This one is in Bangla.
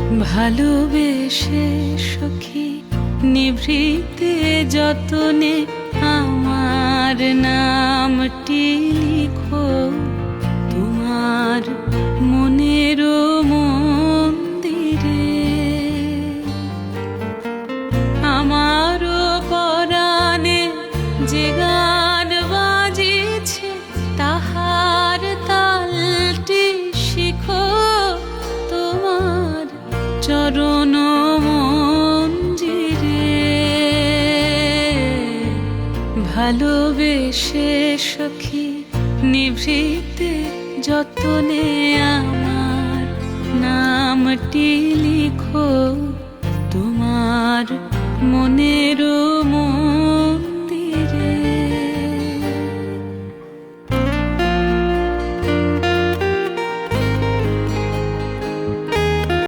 ভালোবেসে সখী নিভৃতে যতনে আমার নামটি লিখো তোমার মনের মন্দিরে। আমারও পরাণে যে গান বাজিছে তাহার তালটি শিখো তোমার চরণ মঞ্জিরে। ভালোবেসে সখী নিভৃতে যতনে আমার নামটি লিখো তোমার মনের